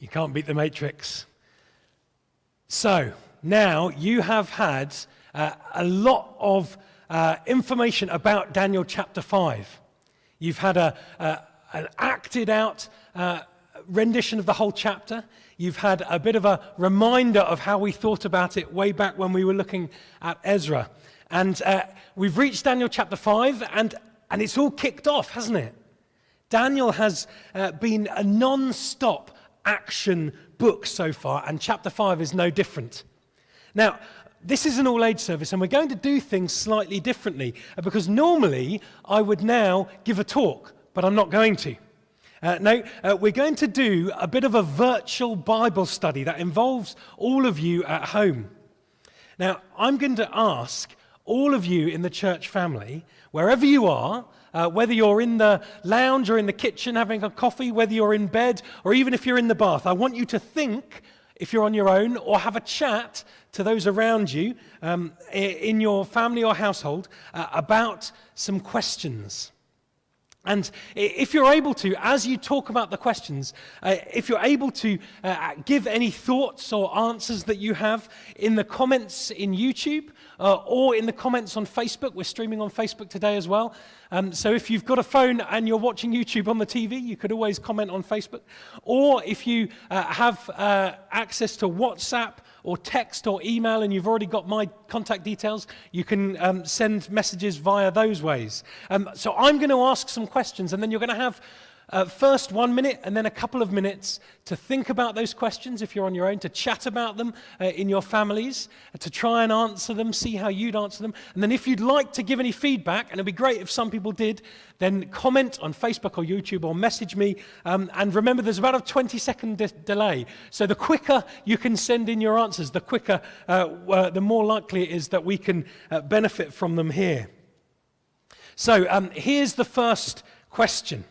You can't beat the Matrix. So, now you have had a lot of information about Daniel chapter 5. You've had an acted out rendition of the whole chapter. You've had a bit of a reminder of how we thought about it way back when we were looking at Ezra. And we've reached Daniel chapter 5, and it's all kicked off, hasn't it? Daniel has been a non-stop action book so far, and chapter 5 is no different. Now, this is an all-age service, and we're going to do things slightly differently, because normally I would now give a talk, but I'm not going to. We're going to do a bit of a virtual Bible study that involves all of you at home. Now, I'm going to ask all of you in the church family, wherever you are, whether you're in the lounge or in the kitchen having a coffee, whether you're in bed or even if you're in the bath, I want you to think, if you're on your own, or have a chat to those around you in your family or household about some questions. And if you're able to, as you talk about the questions, if you're able to give any thoughts or answers that you have in the comments in YouTube or in the comments on Facebook. We're streaming on Facebook today as well. So if you've got a phone and you're watching YouTube on the TV, you could always comment on Facebook. Or if you have access to WhatsApp or text or email, and you've already got my contact details, you can send messages via those ways. So I'm going to ask some questions, and then you're going to have first 1 minute and then a couple of minutes to think about those questions if you're on your own, to chat about them in your families, to try and answer them, see how you'd answer them. And then if you'd like to give any feedback, and it'd be great if some people did, then comment on Facebook or YouTube or message me. And remember, there's about a 20-second delay. So the quicker you can send in your answers, the quicker, the more likely it is that we can benefit from them here. So here's the first question.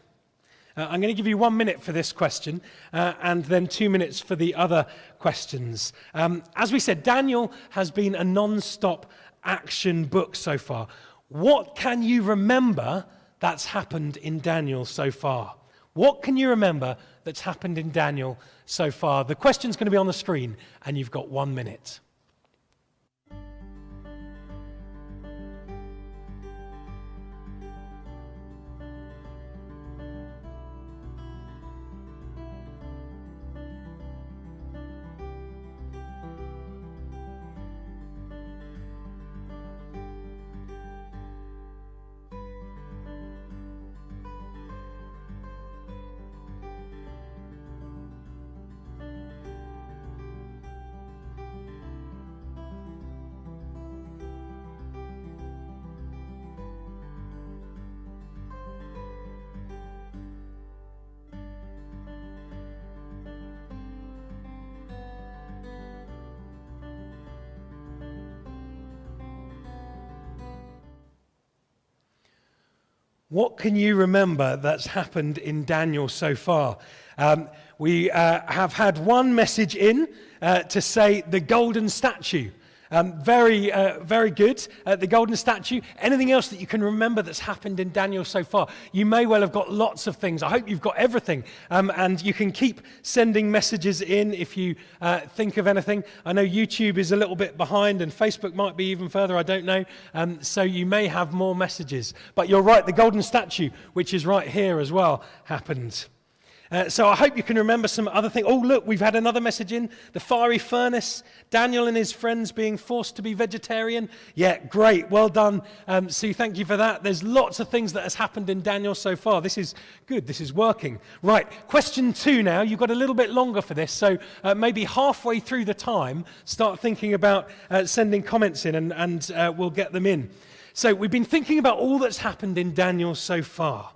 I'm going to give you 1 minute for this question and then 2 minutes for the other questions. As we said, Daniel has been a non-stop action book so far. What can you remember that's happened in Daniel so far? What can you remember that's happened in Daniel so far? The question's going to be on the screen, and you've got 1 minute. What can you remember that's happened in Daniel so far? We have had one message in to say the golden statue. Very good. The golden statue. Anything else that you can remember that's happened in Daniel so far? You may well have got lots of things. I hope you've got everything. And you can keep sending messages in if you think of anything. I know YouTube is a little bit behind, and Facebook might be even further. I don't know. So you may have more messages. But you're right, the golden statue, which is right here as well, happened. So I hope you can remember some other things. Oh, look, we've had another message in. The fiery furnace, Daniel and his friends being forced to be vegetarian. Yeah, great. Well done, Sue. Thank you for that. There's lots of things that has happened in Daniel so far. This is good. This is working. Right, question 2 now. You've got a little bit longer for this, so maybe halfway through the time, start thinking about sending comments in, and we'll get them in. So we've been thinking about all that's happened in Daniel so far,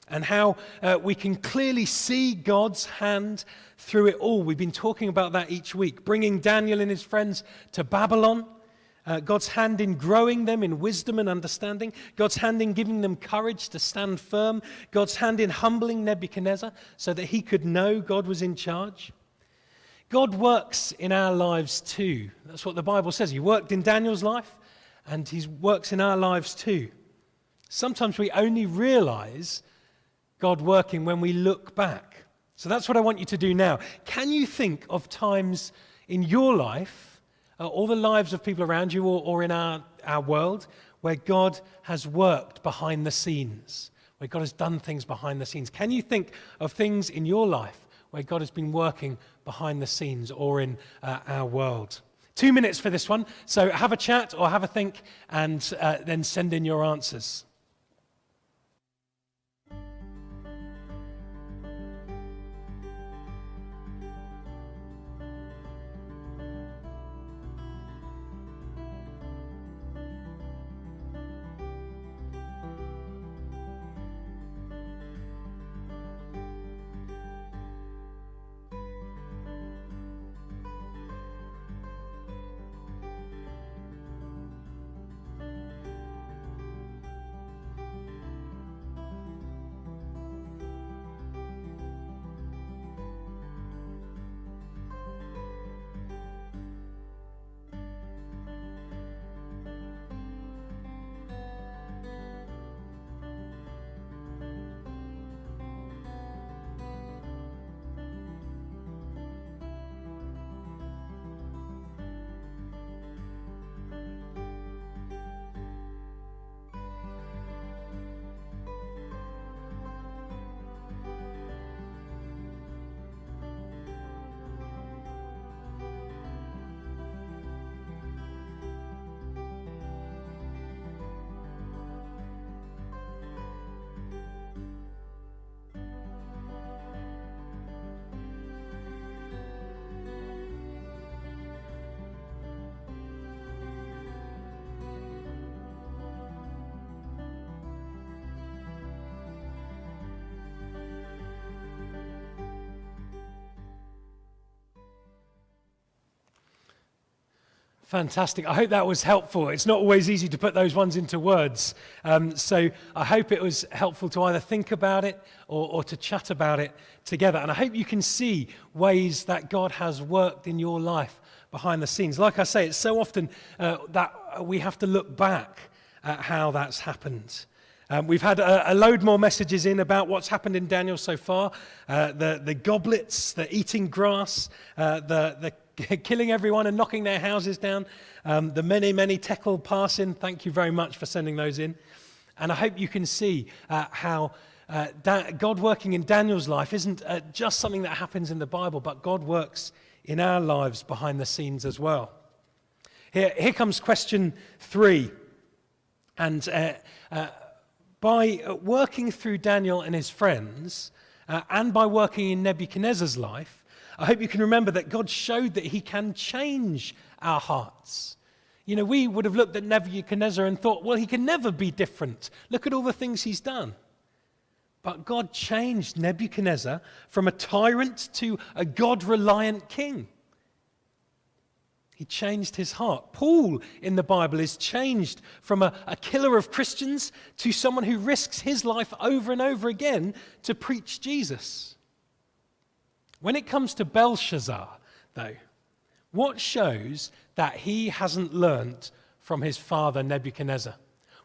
and how we can clearly see God's hand through it all. We've been talking about that each week, bringing Daniel and his friends to Babylon, God's hand in growing them in wisdom and understanding, God's hand in giving them courage to stand firm, God's hand in humbling Nebuchadnezzar so that he could know God was in charge, God works in our lives too. That's what the Bible says. He worked in Daniel's life, and he works in our lives too. Sometimes we only realize God working when we look back. So that's what I want you to do now. Can you think of times in your life, or the lives of people around you, or in our world, where God has worked behind the scenes, where God has done things behind the scenes? Can you think of things in your life where God has been working behind the scenes or in our world? 2 minutes for this one, so have a chat or have a think, and then send in your answers. Fantastic. I hope that was helpful. It's not always easy to put those ones into words. So I hope it was helpful to either think about it or to chat about it together. And I hope you can see ways that God has worked in your life behind the scenes. Like I say, it's so often that we have to look back at how that's happened. We've had a load more messages in about what's happened in Daniel so far. The goblets, the eating grass, the killing everyone and knocking their houses down, the many tekel passing. Thank you very much for sending those in. And I hope you can see how God working in Daniel's life isn't just something that happens in the Bible, but God works in our lives behind the scenes as well. Here comes question 3. And by working through Daniel and his friends, and by working in Nebuchadnezzar's life, I hope you can remember that God showed that he can change our hearts. You know, we would have looked at Nebuchadnezzar and thought, well, he can never be different. Look at all the things he's done. But God changed Nebuchadnezzar from a tyrant to a God-reliant king. He changed his heart. Paul in the Bible is changed from a killer of Christians to someone who risks his life over and over again to preach Jesus. When it comes to Belshazzar, though, what shows that he hasn't learnt from his father Nebuchadnezzar?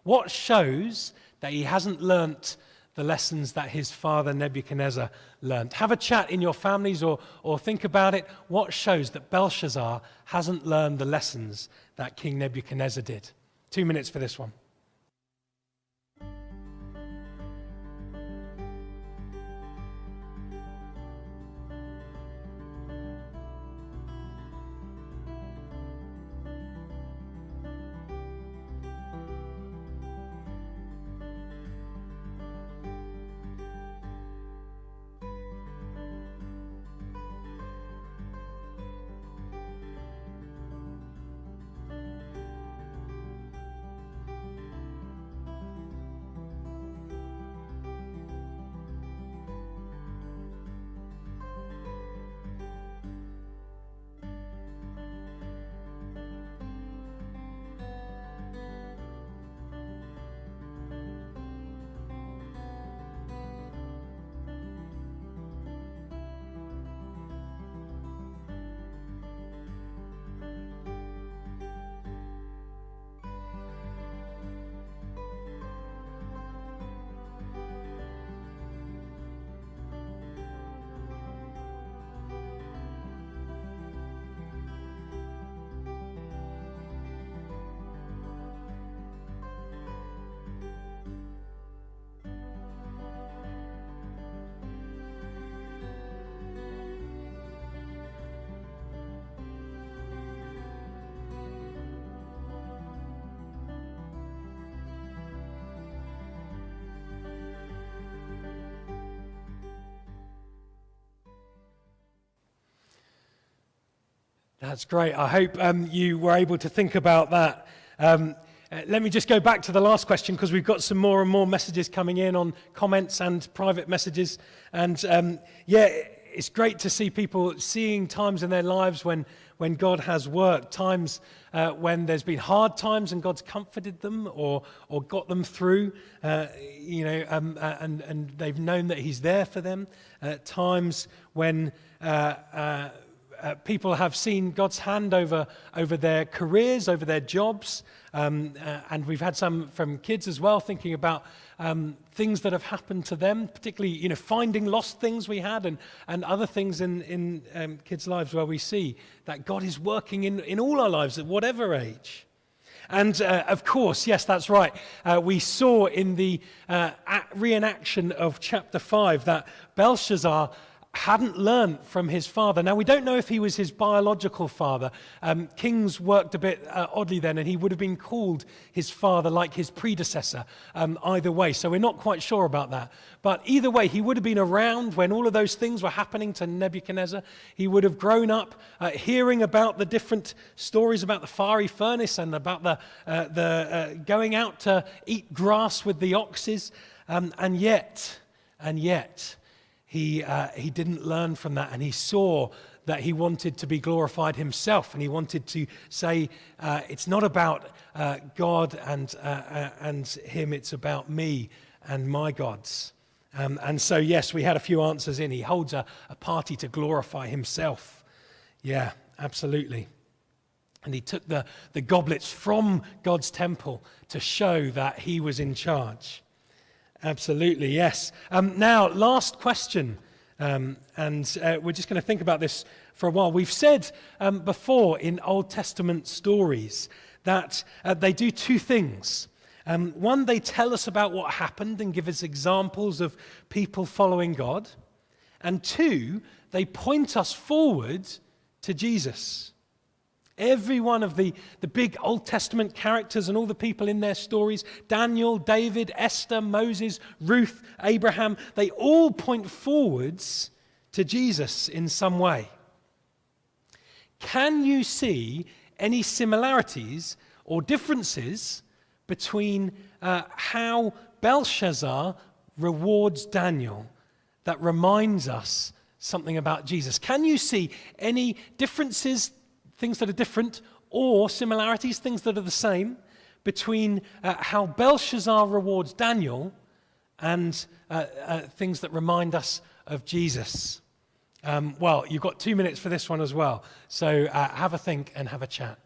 What shows that he hasn't learnt the lessons that his father Nebuchadnezzar learnt? Have a chat in your families or think about it. What shows that Belshazzar hasn't learned the lessons that King Nebuchadnezzar did? 2 minutes for this one. That's great. I hope you were able to think about that. Let me just go back to the last question because we've got some more and more messages coming in on comments and private messages. And it's great to see people seeing times in their lives when God has worked, times when there's been hard times and God's comforted them or got them through, and they've known that He's there for them. Times when people have seen God's hand over their careers, over their jobs, and we've had some from kids as well, thinking about things that have happened to them, particularly finding lost things we had, and other things in kids' lives where we see that God is working in all our lives at whatever age. And of course, yes, that's right. We saw in the reenaction of chapter 5 that Belshazzar hadn't learned from his father. Now, we don't know if he was his biological father. Kings worked a bit oddly then, and he would have been called his father like his predecessor, either way. So we're not quite sure about that. But either way, he would have been around when all of those things were happening to Nebuchadnezzar. He would have grown up hearing about the different stories about the fiery furnace and about the going out to eat grass with the oxes. And yet, he didn't learn from that, and he saw that he wanted to be glorified himself, and he wanted to say, it's not about God and him, it's about me and my gods. And so, yes, we had a few answers in. He holds a party to glorify himself. Yeah, absolutely. And he took the goblets from God's temple to show that he was in charge. Absolutely, yes. Now, last question, and we're just going to think about this for a while. We've said before in Old Testament stories that they do two things. One, they tell us about what happened and give us examples of people following God. And two, they point us forward to Jesus. Every one of the big Old Testament characters and all the people in their stories, Daniel, David, Esther, Moses, Ruth, Abraham, they all point forwards to Jesus in some way. Can you see any similarities or differences between how Belshazzar rewards Daniel that reminds us something about Jesus? Can you see any differences, things that are different, or similarities, things that are the same, between how Belshazzar rewards Daniel and things that remind us of Jesus? Well, you've got 2 minutes for this one as well, so have a think and have a chat.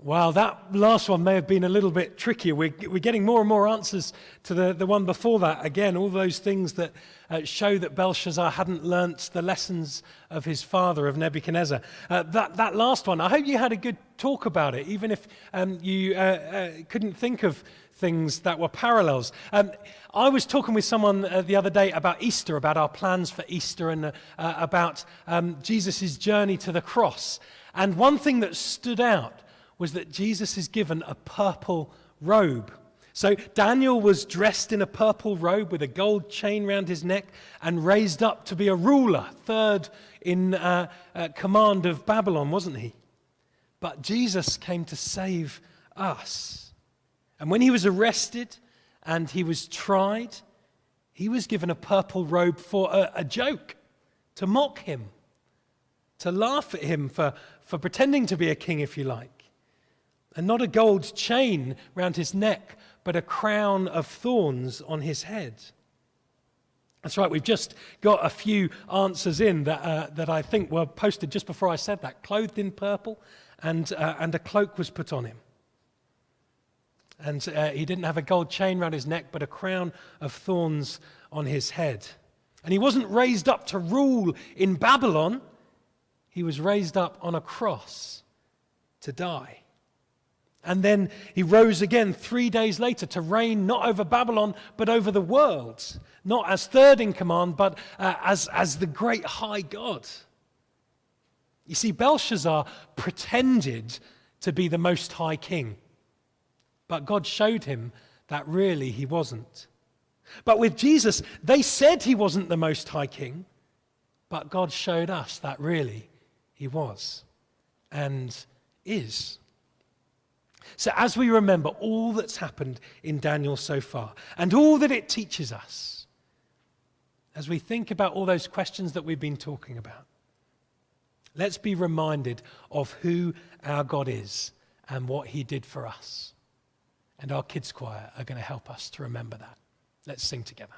Well, that last one may have been a little bit trickier. We're getting more and more answers to the one before that. Again, all those things that show that Belshazzar hadn't learnt the lessons of his father, of Nebuchadnezzar. That last one, I hope you had a good talk about it, even if you couldn't think of things that were parallels. I was talking with someone the other day about Easter, about our plans for Easter, and about Jesus' journey to the cross. And one thing that stood out was that Jesus is given a purple robe. So Daniel was dressed in a purple robe with a gold chain round his neck and raised up to be a ruler, third in command of Babylon, wasn't he? But Jesus came to save us. And when he was arrested and he was tried, he was given a purple robe for a joke, to mock him, to laugh at him for pretending to be a king, if you like. And not a gold chain round his neck, but a crown of thorns on his head. That's right, we've just got a few answers in that I think were posted just before I said that. Clothed in purple, and a cloak was put on him. And he didn't have a gold chain round his neck, but a crown of thorns on his head. And he wasn't raised up to rule in Babylon. He was raised up on a cross to die. And then he rose again 3 days later to reign not over Babylon, but over the world. Not as third in command, but as the great high God. You see, Belshazzar pretended to be the most high king. But God showed him that really he wasn't. But with Jesus, they said he wasn't the most high king. But God showed us that really he was and is. So as we remember all that's happened in Daniel so far and all that it teaches us, as we think about all those questions that we've been talking about, let's be reminded of who our God is and what he did for us. And our kids' choir are going to help us to remember that. Let's sing together.